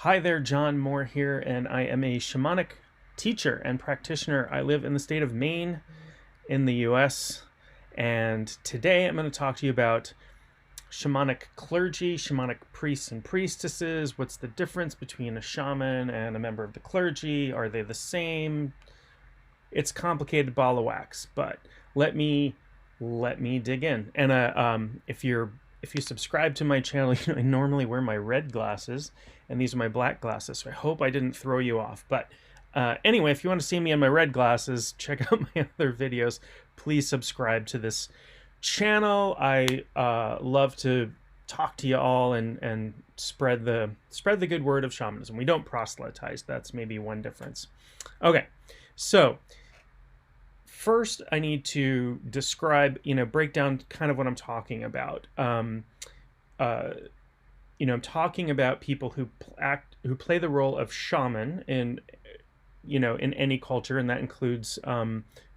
Hi there, John Moore here, and I am a shamanic teacher and practitioner. I live in the state of Maine in the US, and today I'm going to talk to you about shamanic clergy, shamanic priests and priestesses. What's the difference between a shaman and a member of the clergy? Are they the same? It's complicated ball of wax, but let me dig in. And if you subscribe to my channel, you know I normally wear my red glasses, and these are my black glasses. So I hope I didn't throw you off. But anyway, if you want to see me in my red glasses, check out my other videos. Please subscribe to this channel. I love to talk to you all and spread the good word of shamanism. We don't proselytize. That's maybe one difference. Okay, so first I need to describe, break down kind of what I'm talking about. I'm talking about people who play the role of shaman in any culture, and that includes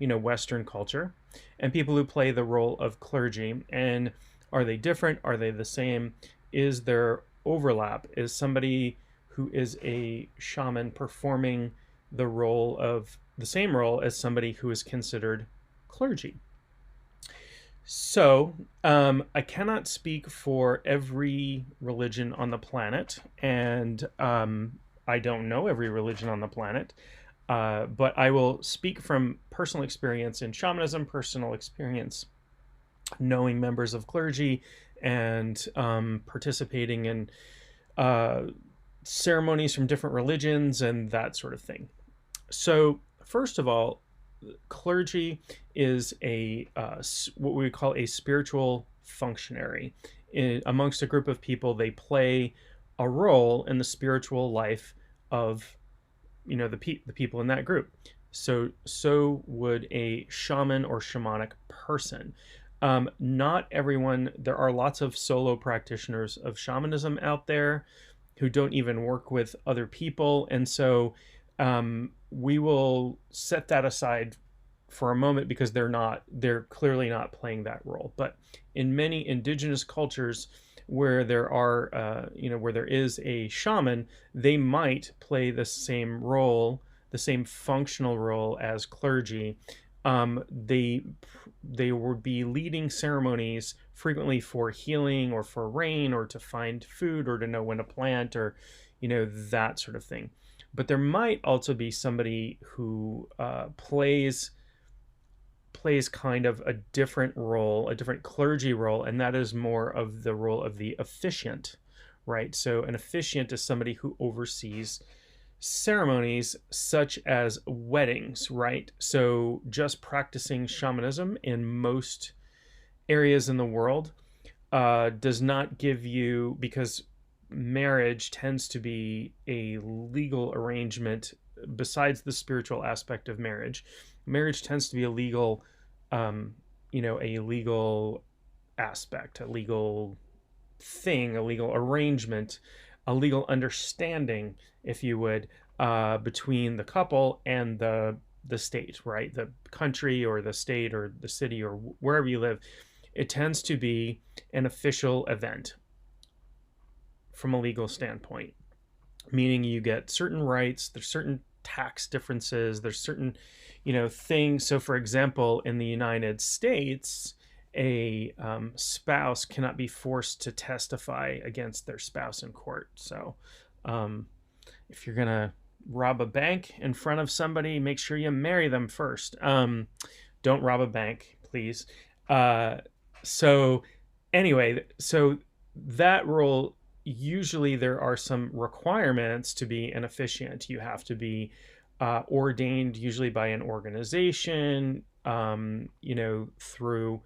Western culture, and people who play the role of clergy. And are they different? Are they the same? Is there overlap? Is somebody who is a shaman performing the same role as somebody who is considered clergy? So I cannot speak for every religion on the planet, and I don't know every religion on the planet, but I will speak from personal experience in shamanism, personal experience knowing members of clergy, and participating in ceremonies from different religions and that sort of thing. So first of all, clergy is what we call a spiritual functionary. Amongst a group of people, they play a role in the spiritual life of the people in that group. So would a shaman or shamanic person. Not everyone. There are lots of solo practitioners of shamanism out there who don't even work with other people, and so we will set that aside for a moment because they're clearly not playing that role. But in many indigenous cultures where there is a shaman, they might play the same role, the same functional role as clergy. They would be leading ceremonies frequently for healing or for rain or to find food or to know when to plant, or that sort of thing. But there might also be somebody who plays kind of a different role, a different clergy role, and that is more of the role of the officiant, right? So an officiant is somebody who oversees ceremonies such as weddings, right? So just practicing shamanism in most areas in the world does not give you, because marriage tends to be a legal arrangement. Besides the spiritual aspect of marriage tends to be a legal a legal aspect, a legal thing, a legal arrangement, a legal understanding, if you would, between the couple and the state, right? The country or the state or the city or wherever you live. It tends to be an official event from a legal standpoint, meaning you get certain rights, there's certain tax differences, there's certain things. So for example, in the United States, a spouse cannot be forced to testify against their spouse in court. So if you're gonna rob a bank in front of somebody, make sure you marry them first. Don't rob a bank, please. So anyway, so that role, usually there are some requirements to be an officiant. You have to be ordained, usually by an organization, through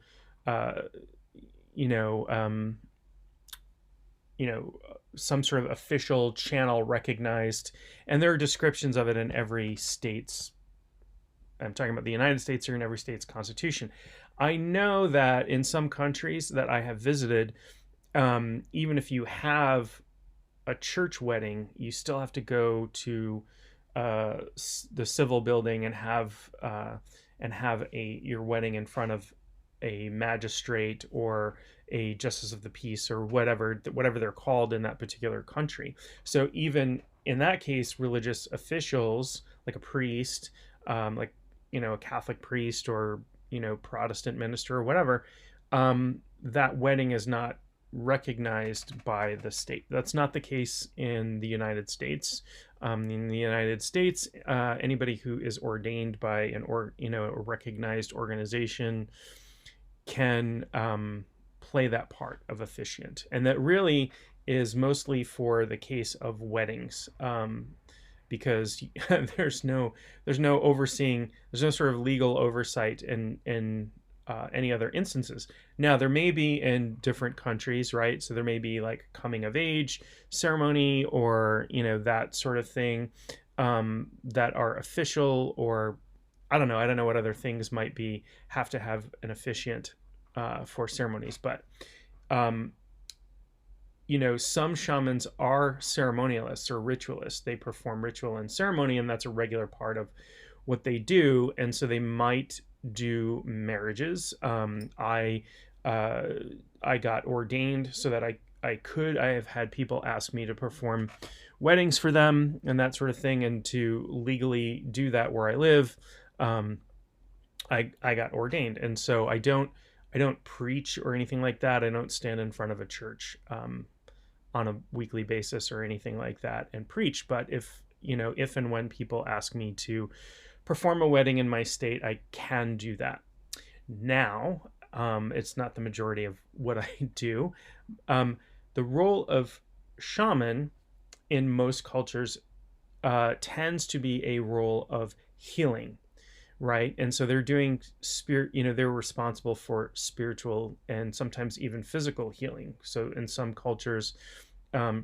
some sort of official channel recognized, and there are descriptions of it in every state's. I'm talking about the United States here, in every state's constitution. I know that in some countries that I have visited, even if you have a church wedding, you still have to go to the civil building and have your wedding in front of a magistrate or a justice of the peace or whatever they're called in that particular country. So even in that case, religious officials, like a priest, like, a Catholic priest or, Protestant minister or whatever, that wedding is not recognized by the state. That's not the case in the United States. In the United States, anybody who is ordained by a recognized organization can play that part of officiant, and that really is mostly for the case of weddings, because there's no overseeing, there's no sort of legal oversight in any other instances. Now there may be in different countries, right? So there may be like coming of age ceremony or that sort of thing, that are official, or I don't know what other things might be, have to have an officiant for ceremonies. But um, some shamans are ceremonialists or ritualists. They perform ritual and ceremony, and that's a regular part of what they do. And so they might do marriages. Uh, I got ordained so that I have had people ask me to perform weddings for them and that sort of thing, and to legally do that where I live. Um, I got ordained, and so I don't preach or anything like that. I don't stand in front of a church on a weekly basis or anything like that and preach. But if and when people ask me to perform a wedding in my state, I can do that. Now, it's not the majority of what I do. The role of shaman in most cultures tends to be a role of healing, right? And so they're doing they're responsible for spiritual and sometimes even physical healing. So in some cultures,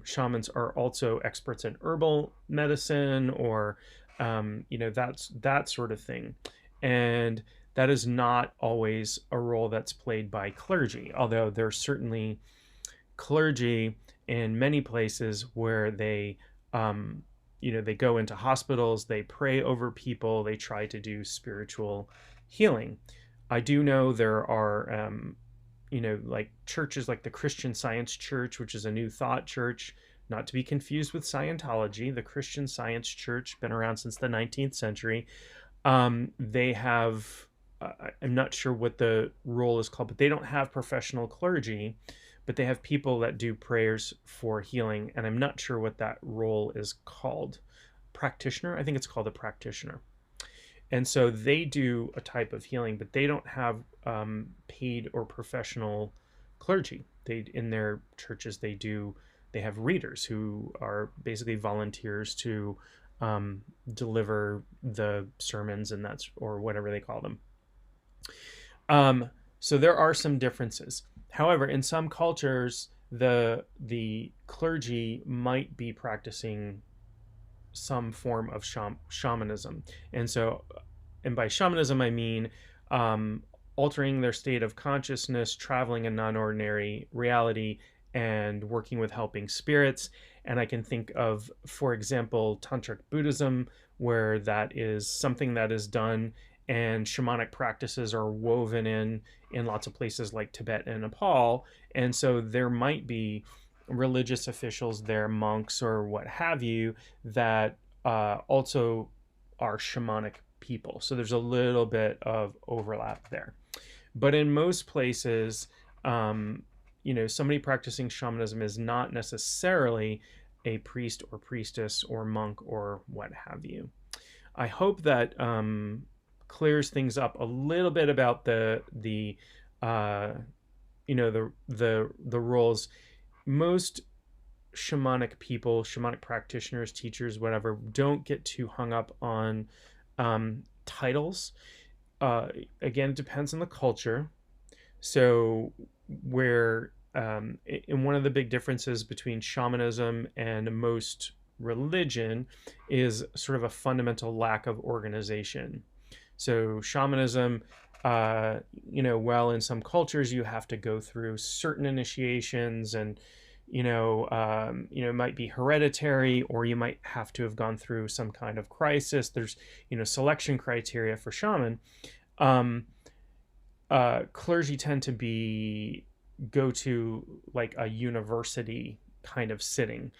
shamans are also experts in herbal medicine, or that's that sort of thing. And that is not always a role that's played by clergy, although there's certainly clergy in many places where they go into hospitals, they pray over people, they try to do spiritual healing. I do know there are like churches like the Christian Science Church, which is a New Thought church, not to be confused with Scientology. The Christian Science Church, been around since the 19th century. They have, I'm not sure what the role is called, but they don't have professional clergy, but they have people that do prayers for healing, and I'm not sure what that role is called. Practitioner? I think it's called a practitioner. And so they do a type of healing, but they don't have paid or professional clergy. In their churches, they have readers who are basically volunteers to deliver the sermons, and or whatever they call them. So there are some differences. However, in some cultures, the clergy might be practicing some form of shamanism. And by shamanism, I mean altering their state of consciousness, traveling in non-ordinary reality, and working with helping spirits. And I can think of, for example, Tantric Buddhism, where that is something that is done, and shamanic practices are woven in lots of places like Tibet and Nepal. And so there might be religious officials there, monks or what have you, that also are shamanic people. So there's a little bit of overlap there. But in most places, somebody practicing shamanism is not necessarily a priest or priestess or monk or what have you. I hope that clears things up a little bit about the roles. Most shamanic people, shamanic practitioners, teachers, whatever, don't get too hung up on titles. Again, it depends on the culture. So where and one of the big differences between shamanism and most religion is sort of a fundamental lack of organization. So shamanism, well, in some cultures you have to go through certain initiations, and it might be hereditary, or you might have to have gone through some kind of crisis. There's selection criteria for shaman. Clergy tend to go to like a university kind of sitting.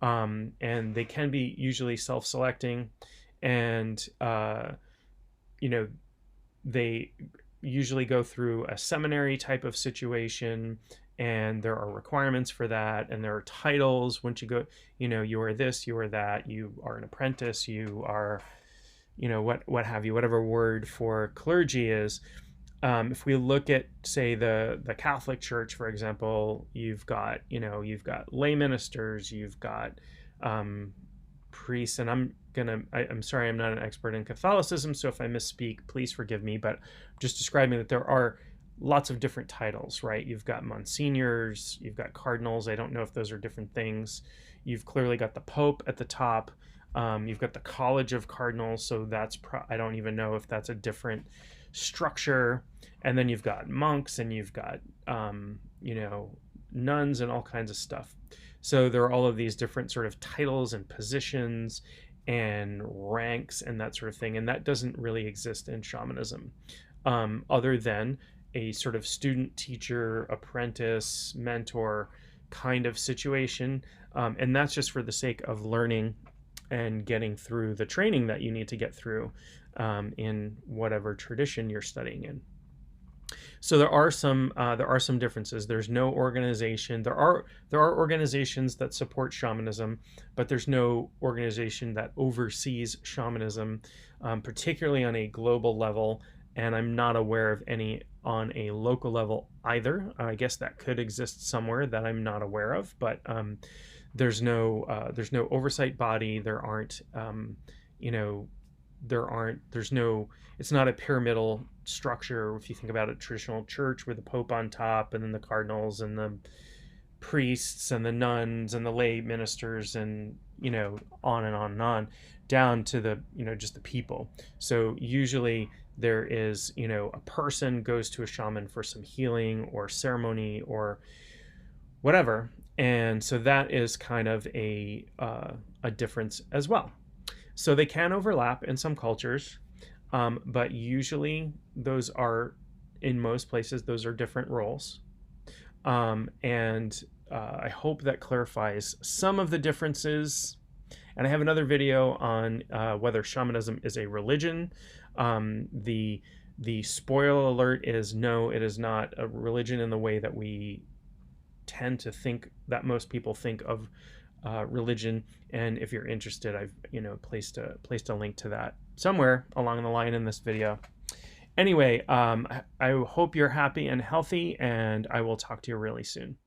and they can be usually self-selecting, and you know, they usually go through a seminary type of situation, and there are requirements for that, and there are titles once you go, you know, you are this, you are that, you are an apprentice, you are, you know, what have you, whatever word for clergy is. If we look at, say, the Catholic Church, for example, you've got, you know, you've got lay ministers, you've got priests, and I'm sorry, I'm not an expert in Catholicism, so if I misspeak, please forgive me, but I'm just describing that there are lots of different titles, right? You've got monsignors, you've got cardinals. I don't know if those are different things. You've clearly got the Pope at the top. You've got the College of Cardinals, so that's I don't even know if that's a different structure. And then you've got monks, and you've got you know, nuns, and all kinds of stuff. So there are all of these different sort of titles and positions and ranks and that sort of thing, and that doesn't really exist in shamanism, other than a sort of student, teacher, apprentice, mentor kind of situation, and that's just for the sake of learning and getting through the training that you need to get through in whatever tradition you're studying in. So there are some differences. There's no organization. There are organizations that support shamanism, but there's no organization that oversees shamanism, particularly on a global level. And I'm not aware of any on a local level either. I guess that could exist somewhere that I'm not aware of, but there's no oversight body. There aren't, you know, there's no, it's not a pyramidal structure. If you think about a traditional church with the Pope on top, and then the cardinals and the priests and the nuns and the lay ministers, and, you know, on and on and on, down to the, you know, just the people. So usually there is, you know, a person goes to a shaman for some healing or ceremony or whatever, and so that is kind of a difference as well. So they can overlap in some cultures, but usually those are, in most places, those are different roles. And I hope that clarifies some of the differences. And I have another video on whether shamanism is a religion. The spoiler alert is no, it is not a religion in the way that we tend to think, that most people think of religion. And if you're interested, I've, you know, placed a link to that somewhere along the line in this video. Anyway, I hope you're happy and healthy, and I will talk to you really soon.